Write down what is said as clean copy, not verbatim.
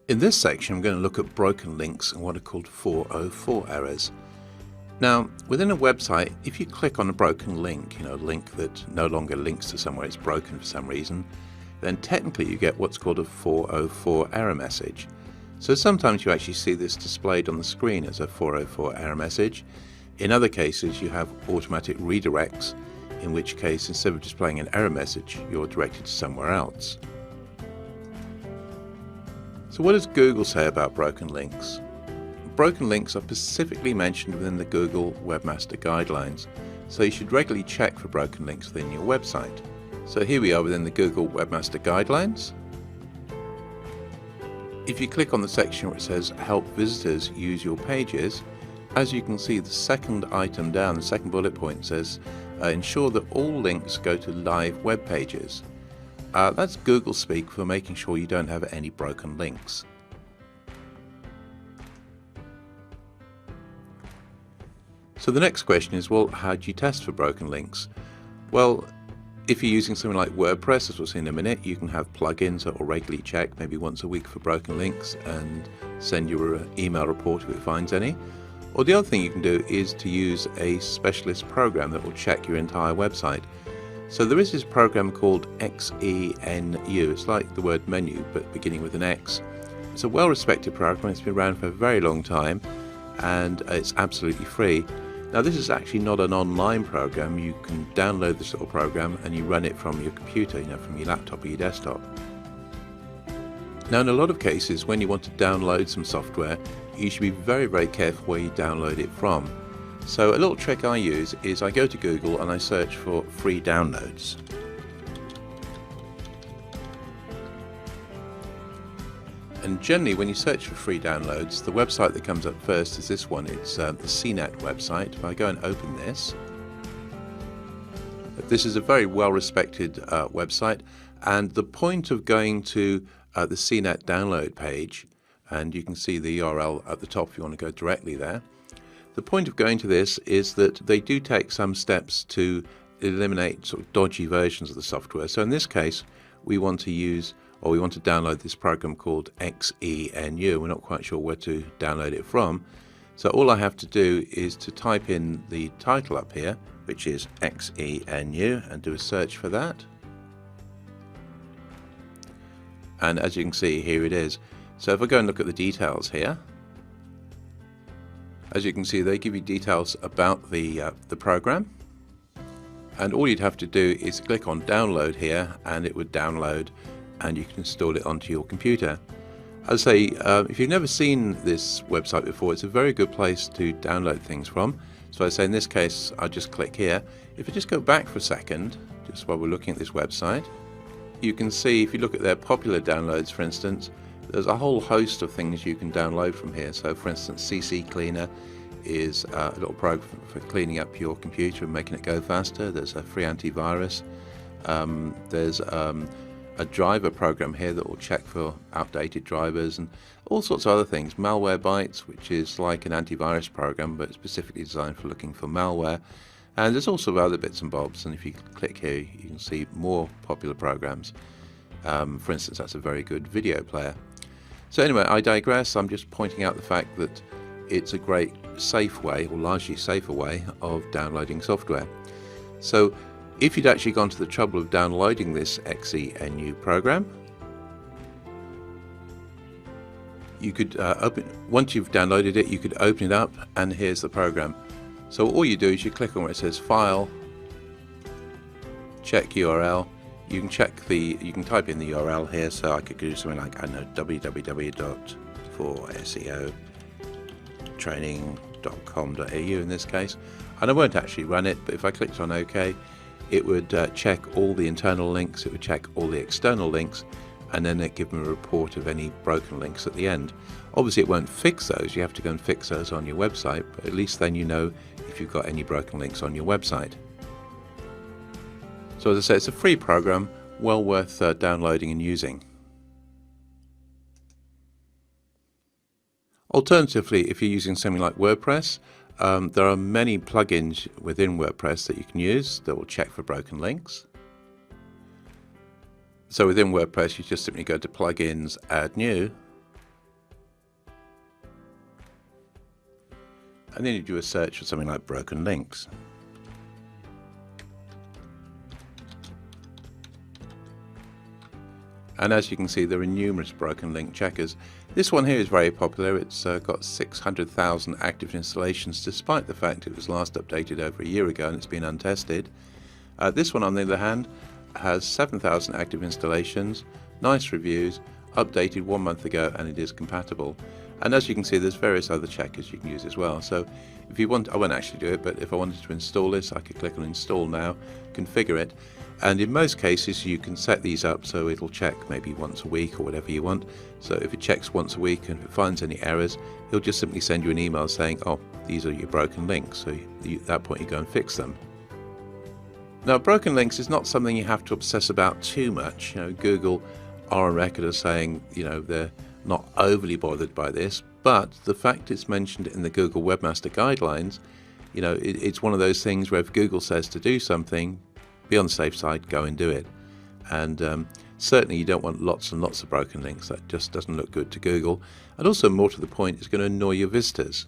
In this section, I'm going to look at broken links and what are called 404 errors. Now, within a website, if you click on a broken link, a link that no longer links to somewhere, it's broken for some reason, then technically you get what's called a 404 error message. So sometimes you actually see this displayed on the screen as a 404 error message. In other cases, you have automatic redirects, in which case, instead of displaying an error message, you're directed to somewhere else. So what does Google say about broken links? Broken links are specifically mentioned within the Google Webmaster Guidelines, so you should regularly check for broken links within your website. So here we are within the Google Webmaster Guidelines. If you click on the section where it says Help Visitors Use Your Pages, as you can see, the second item down, the second bullet point says ensure that all links go to live web pages. That's Google speak for making sure you don't have any broken links. So the next question is, well, how do you test for broken links? Well, if you're using something like WordPress, as we'll see in a minute, you can have plugins that will regularly check maybe once a week for broken links and send you an email report if it finds any. Or the other thing you can do is to use a specialist program that will check your entire website. So there is this program called XENU. It's like the word menu, but beginning with an X. It's a well-respected program. It's been around for a very long time, and it's absolutely free. Now, this is actually not an online program. You can download this little program and you run it from your computer, from your laptop or your desktop. Now, in a lot of cases, when you want to download some software, you should be very, very careful where you download it from. So a little trick I use is I go to Google and I search for free downloads. And generally, when you search for free downloads, the website that comes up first is this one. It's the CNET website. If I go and open this is a very well-respected website, and the point of going to the CNET download page, and you can see the URL at the top if you want to go directly there. The point of going to this is that they do take some steps to eliminate sort of dodgy versions of the software. So in this case, we want to download this program called XENU. We're not quite sure where to download it from. So all I have to do is to type in the title up here, which is XENU, and do a search for that. And as you can see, here it is. So if I go and look at the details here, as you can see, they give you details about the program. And all you'd have to do is click on download here, and it would download, and you can install it onto your computer. As I say, if you've never seen this website before, it's a very good place to download things from. So I say in this case, I'll just click here. If I just go back for a second, just while we're looking at this website, you can see if you look at their popular downloads, for instance, there's a whole host of things you can download from here. So for instance, CC Cleaner is a little program for cleaning up your computer and making it go faster. There's a free antivirus. There's a driver program here that will check for outdated drivers and all sorts of other things. Malwarebytes, which is like an antivirus program but specifically designed for looking for malware. And there's also other bits and bobs, and if you click here you can see more popular programs. For instance, that's a very good video player. So anyway, I digress. I'm just pointing out the fact that it's a great safe way, or largely safer way, of downloading software. So if you'd actually gone to the trouble of downloading this XENU program, you could once you've downloaded it, you could open it up, and here's the program. So all you do is you click on where it says File, check URL. You can type in the URL here, so I could do something like, I don't know, www.4seotraining.com.au in this case. And I won't actually run it, but if I clicked on OK, it would check all the internal links, it would check all the external links, and then it give them a report of any broken links at the end. Obviously it won't fix those, you have to go and fix those on your website, but at least then you know if you've got any broken links on your website. So as I say, it's a free program, well worth downloading and using. Alternatively, if you're using something like WordPress, there are many plugins within WordPress that you can use that will check for broken links. So within WordPress, you just simply go to Plugins, Add New, and then you do a search for something like broken links. And as you can see, there are numerous broken link checkers. This one here is very popular. It's got 600,000 active installations, despite the fact it was last updated over a year ago and it's been untested. This one, on the other hand, has 7,000 active installations, nice reviews, updated 1 month ago, and it is compatible. And as you can see, there's various other checkers you can use as well. So if you want, I won't actually do it, but if I wanted to install this, I could click on install now, configure it, and in most cases you can set these up so it'll check maybe once a week or whatever you want. So if it checks once a week and if it finds any errors, it'll just simply send you an email saying, oh, these are your broken links. So at that point you go and fix them. Now, broken links is not something you have to obsess about too much. Google are on record as saying, they're not overly bothered by this, but the fact it's mentioned in the Google Webmaster Guidelines, it's one of those things where if Google says to do something, be on the safe side, go and do it. And certainly you don't want lots and lots of broken links. That just doesn't look good to Google. And also, more to the point, it's going to annoy your visitors.